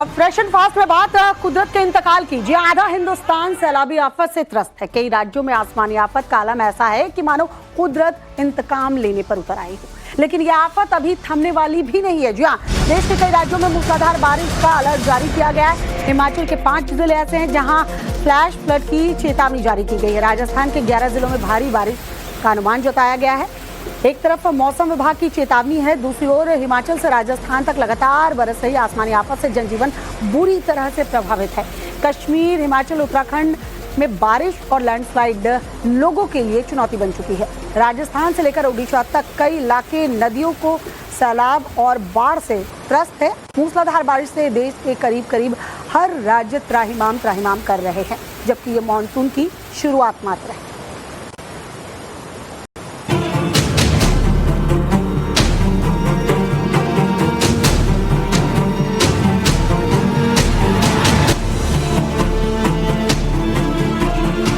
Fresh and fast में बात कुदरत के इंतकाल की। जी, आधा हिंदुस्तान सैलाबी आफत से त्रस्त है। कई राज्यों में आसमानी आफत का आलम ऐसा है कि मानो कुदरत इंतकाम लेने पर उतर आई हो। लेकिन यह आफत अभी थमने वाली भी नहीं है। जी हाँ, देश के कई राज्यों में मूसलाधार बारिश का अलर्ट जारी किया गया है। हिमाचल के 5 जिले ऐसे हैं जहाँ फ्लैश फ्लड की चेतावनी जारी की गई है। राजस्थान के 11 जिलों में भारी बारिश का अनुमान जताया गया है। एक तरफ मौसम विभाग की चेतावनी है, दूसरी ओर हिमाचल से राजस्थान तक लगातार बरस रही आसमानी आफत से जनजीवन बुरी तरह से प्रभावित है। कश्मीर, हिमाचल, उत्तराखंड में बारिश और लैंडस्लाइड लोगों के लिए चुनौती बन चुकी है। राजस्थान से लेकर ओडिशा तक कई इलाके नदियों को सैलाब और बाढ़ से त्रस्त है। मूसलाधार बारिश से देश के करीब हर राज्य त्राहिमाम कर रहे हैं, जबकि ये मानसून की शुरुआत मात्र है।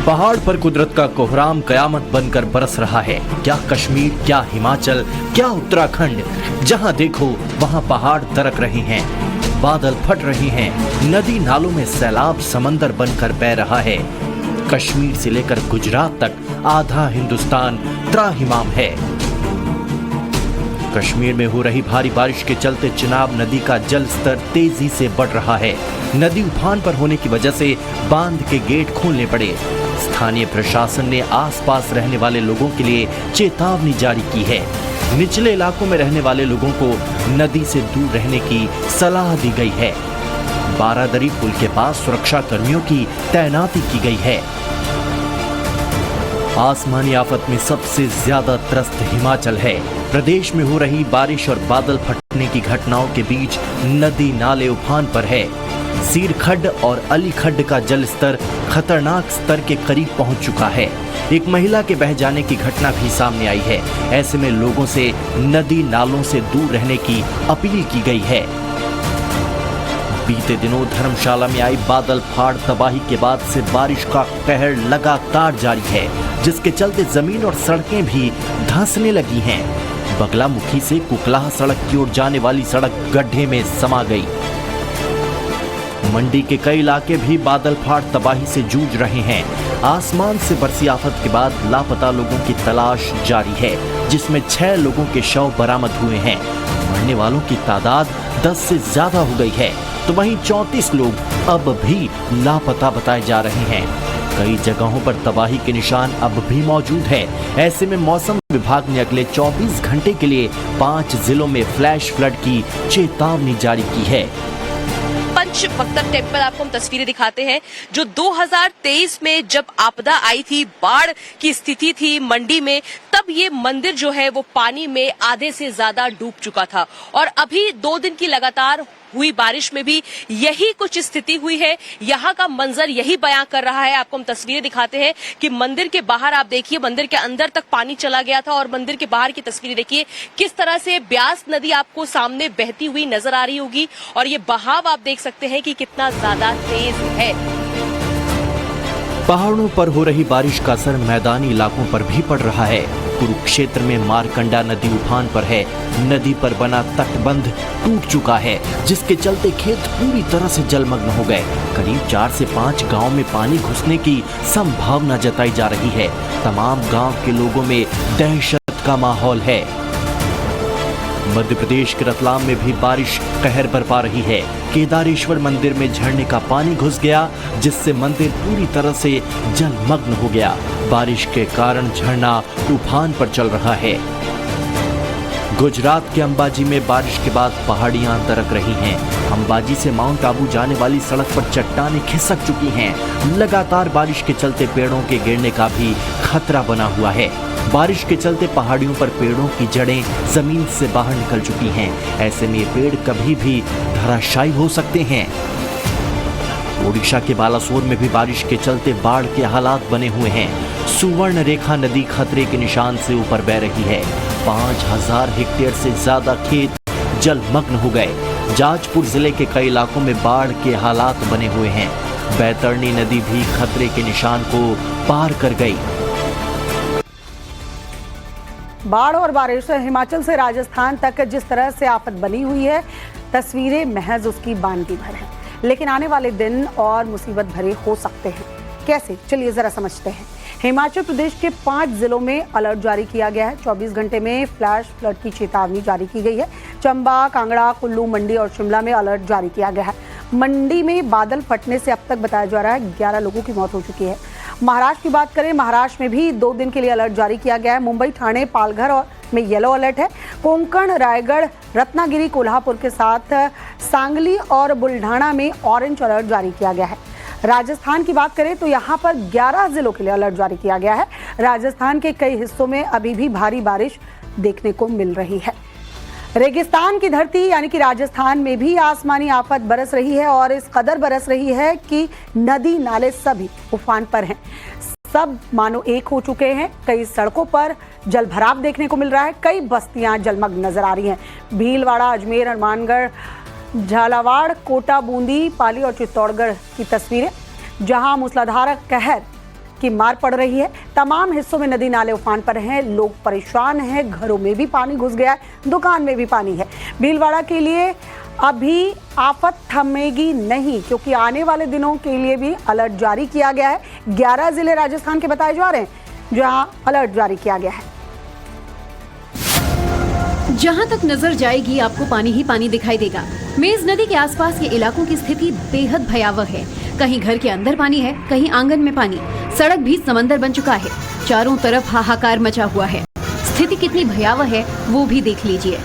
पहाड़ पर कुदरत का कोहराम कयामत बनकर बरस रहा है। क्या कश्मीर, क्या हिमाचल, क्या उत्तराखंड, जहां देखो वहां पहाड़ दरक रहे हैं, बादल फट रहे हैं, नदी नालों में सैलाब समंदर बनकर बह रहा है। कश्मीर से लेकर गुजरात तक आधा हिंदुस्तान त्राहिमाम है। कश्मीर में हो रही भारी बारिश के चलते चिनाब नदी का जल स्तर तेजी से बढ़ रहा है। नदी उफान पर होने की वजह से बांध के गेट खोलने पड़े। स्थानीय प्रशासन ने आसपास रहने वाले लोगों के लिए चेतावनी जारी की है। निचले इलाकों में रहने वाले लोगों को नदी से दूर रहने की सलाह दी गई है। बारादरी पुल के पास सुरक्षा कर्मियों की तैनाती की गई है। आसमानी आफत में सबसे ज्यादा त्रस्त हिमाचल है। प्रदेश में हो रही बारिश और बादल फटने की घटनाओं के बीच नदी नाले उफान पर है। सीर खड्ड और अली खड्ड का जल स्तर खतरनाक स्तर के करीब पहुंच चुका है। एक महिला के बह जाने की घटना भी सामने आई है। ऐसे में लोगों से नदी नालों से दूर रहने की अपील की गई है। बीते दिनों धर्मशाला में आई बादल फाड़ तबाही के बाद से बारिश का कहर लगातार जारी है, जिसके चलते जमीन और सड़कें भी धंसने लगी हैं। बगलामुखी से कुकलाहा सड़क की ओर जाने वाली सड़क गड्ढे में समा गई। मंडी के कई इलाके भी बादल फाड़ तबाही से जूझ रहे हैं। आसमान से बरसी आफत के बाद लापता लोगों की तलाश जारी है, जिसमें 6 लोगों के शव बरामद हुए हैं। मरने वालों की तादाद 10 से ज्यादा हो गई है, तो वहीं 34 लोग अब भी लापता बताए जा रहे हैं। कई जगहों पर तबाही के निशान अब भी मौजूद है। ऐसे में मौसम विभाग ने अगले 24 घंटे के लिए 5 जिलों में फ्लैश फ्लड की चेतावनी जारी की है। पंचपक्तन टेम्पल आपको हम तस्वीरें दिखाते हैं, जो 2023 में जब आपदा आई थी, बाढ़ की स्थिति थी मंडी में, तब ये मंदिर जो है वो पानी में आधे से ज्यादा डूब चुका था। और अभी 2 दिन की लगातार हुई बारिश में भी यही कुछ स्थिति हुई है। यहाँ का मंजर यही बयां कर रहा है। आपको हम तस्वीरें दिखाते हैं कि मंदिर के बाहर आप देखिए, मंदिर के अंदर तक पानी चला गया था और मंदिर के बाहर की तस्वीरें देखिए किस तरह से ब्यास नदी आपको सामने बहती हुई नजर आ रही होगी। और ये बहाव आप देख सकते हैं कि कितना ज्यादा तेज है। पहाड़ों पर हो रही बारिश का असर मैदानी इलाकों पर भी पड़ रहा है। कुरुक्षेत्र में मारकंडा नदी उफान पर है। नदी पर बना तटबंध टूट चुका है, जिसके चलते खेत पूरी तरह से जलमग्न हो गए। करीब 4 से 5 गांव में पानी घुसने की संभावना जताई जा रही है। तमाम गांव के लोगों में दहशत का माहौल है। मध्य प्रदेश के रतलाम में भी बारिश कहर बरपा रही है। केदारेश्वर मंदिर में झरने का पानी घुस गया, जिससे मंदिर पूरी तरह से जलमग्न हो गया। बारिश के कारण झरना उफान पर चल रहा है। गुजरात के अंबाजी में बारिश के बाद पहाड़ियां दरक रही हैं। अंबाजी से माउंट आबू जाने वाली सड़क पर चट्टानें खिसक चुकी हैं। लगातार बारिश के चलते पेड़ों के गिरने का भी खतरा बना हुआ है। बारिश के चलते पहाड़ियों पर पेड़ों की जड़ें जमीन से बाहर निकल चुकी हैं। ऐसे में ये पेड़ कभी भी धराशायी हो सकते हैं। ओडिशा के बालासोर में भी बारिश के चलते बाढ़ के हालात बने हुए हैं। सुवर्ण रेखा नदी खतरे के निशान से ऊपर बह रही है। 5000 हेक्टेयर से ज्यादा खेत जलमग्न हो गए। जाजपुर जिले के कई इलाकों में बाढ़ के हालात बने हुए हैं। बैतरणी नदी भी खतरे के निशान को पार कर गई। बाढ़ और बारिश से हिमाचल से राजस्थान तक जिस तरह से आफत बनी हुई है, तस्वीरें महज उसकी बानगी भर हैं, लेकिन आने वाले दिन और मुसीबत भरे हो सकते हैं। कैसे, चलिए जरा समझते हैं। हिमाचल प्रदेश के 5 जिलों में अलर्ट जारी किया गया है। 24 घंटे में फ्लैश फ्लड की चेतावनी जारी की गई है। चंबा, कांगड़ा, कुल्लू, मंडी और शिमला में अलर्ट जारी किया गया है। मंडी में बादल फटने से अब तक बताया जा रहा है 11 लोगों की मौत हो चुकी है। महाराष्ट्र की बात करें, महाराष्ट्र में भी 2 दिन के लिए अलर्ट जारी किया गया है। मुंबई, ठाणे, पालघर और में येलो अलर्ट है। कोंकण, रायगढ़, रत्नागिरी, कोल्हापुर के साथ सांगली और बुल्ढाना में ऑरेंज अलर्ट जारी किया गया है। राजस्थान की बात करें तो यहाँ पर 11 जिलों के लिए अलर्ट जारी किया गया है। राजस्थान के कई हिस्सों में अभी भी भारी बारिश देखने को मिल रही है। रेगिस्तान की धरती यानी कि राजस्थान में भी आसमानी आफत बरस रही है और इस कदर बरस रही है कि नदी नाले सभी उफान पर हैं। सब मानो एक हो चुके हैं। कई सड़कों पर जल भराव देखने को मिल रहा है। कई बस्तियां जलमग्न नजर आ रही हैं। भीलवाड़ा, अजमेर, हनुमानगढ़, झालावाड़, कोटा, बूंदी, पाली और चित्तौड़गढ़ की तस्वीरें, जहां मूसलाधार कहर की मार पड़ रही है। तमाम हिस्सों में नदी नाले उफान पर हैं। लोग परेशान हैं। घरों में भी पानी घुस गया है, दुकान में भी पानी है। भीलवाड़ा के लिए अभी आफत थमेगी नहीं, क्योंकि आने वाले दिनों के लिए भी अलर्ट जारी किया गया है। 11 जिले राजस्थान के बताए जा रहे हैं जहां अलर्ट जारी किया गया है। जहां तक नजर जाएगी आपको पानी ही पानी दिखाई देगा। मेज नदी के आसपास के इलाकों की स्थिति बेहद भयावह है। कहीं घर के अंदर पानी है, कहीं आंगन में पानी। सड़क भी समंदर बन चुका है। चारों तरफ हाहाकार मचा हुआ है। स्थिति कितनी भयावह है वो भी देख लीजिए।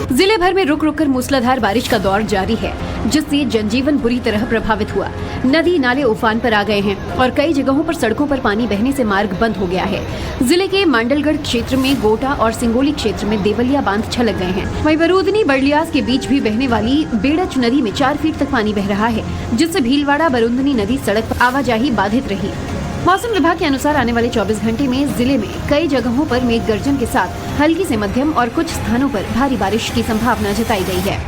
जिले भर में रुक रुक कर मूसलाधार बारिश का दौर जारी है, जिससे जनजीवन बुरी तरह प्रभावित हुआ। नदी नाले उफान पर आ गए हैं और कई जगहों पर सड़कों पर पानी बहने से मार्ग बंद हो गया है। जिले के मांडलगढ़ क्षेत्र में गोटा और सिंगोली क्षेत्र में देवलिया बांध छलक गए हैं। वहीं बरूदनी बड़लियास के बीच भी बहने वाली बेड़च नदी में 4 फीट तक पानी बह रहा है, जिससे भीलवाड़ा बरूदनी नदी सड़क पर आवाजाही बाधित रही। मौसम विभाग के अनुसार आने वाले 24 घंटे में जिले में कई जगहों पर मेघ गर्जन के साथ हल्की से मध्यम और कुछ स्थानों पर भारी बारिश की संभावना जताई गई है।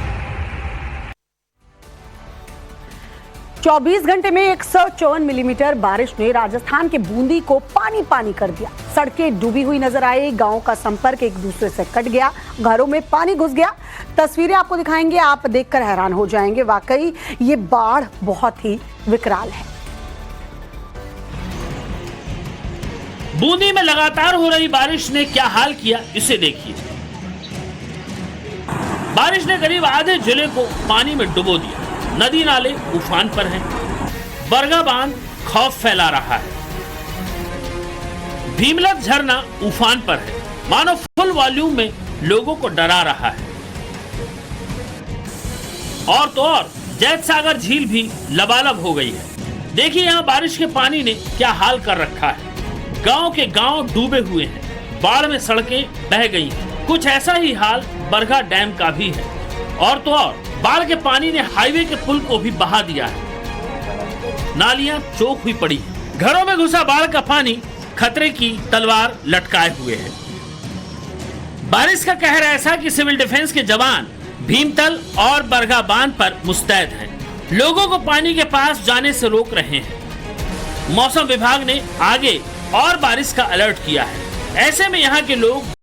24 घंटे में 154 मिलीमीटर बारिश ने राजस्थान के बूंदी को पानी पानी कर दिया। सड़कें डूबी हुई नजर आई। गांवों का संपर्क एक दूसरे से कट गया। घरों में पानी घुस गया। तस्वीरें आपको दिखाएंगे, आप देखकर हैरान हो जाएंगे। वाकई ये बाढ़ बहुत ही विकराल है। बूंदी में लगातार हो रही बारिश ने क्या हाल किया, इसे देखिए। बारिश ने करीब आधे जिले को पानी में डुबो दिया। नदी नाले उफान पर हैं। बरगा बांध खौफ फैला रहा है। भीमलत झरना उफान पर है, मानो फुल वॉल्यूम में लोगों को डरा रहा है। और तो और जैत सागर झील भी लबालब हो गई है। देखिए यहाँ बारिश के पानी ने क्या हाल कर रखा है। गांव के गांव डूबे हुए हैं। बाढ़ में सड़कें बह गई हैं। कुछ ऐसा ही हाल बरगा डैम का भी है। और तो और बाढ़ के पानी ने हाईवे के पुल को भी बहा दिया है। नालियां चौक हुई पड़ी हैं। घरों में घुसा बाढ़ का पानी खतरे की तलवार लटकाए हुए है। बारिश का कहर ऐसा कि सिविल डिफेंस के जवान भीमतल और बरगा बांध पर मुस्तैद हैं। लोगों को पानी के पास जाने से रोक रहे हैं। मौसम विभाग ने आगे और बारिश का अलर्ट किया है। ऐसे में यहाँ के लोग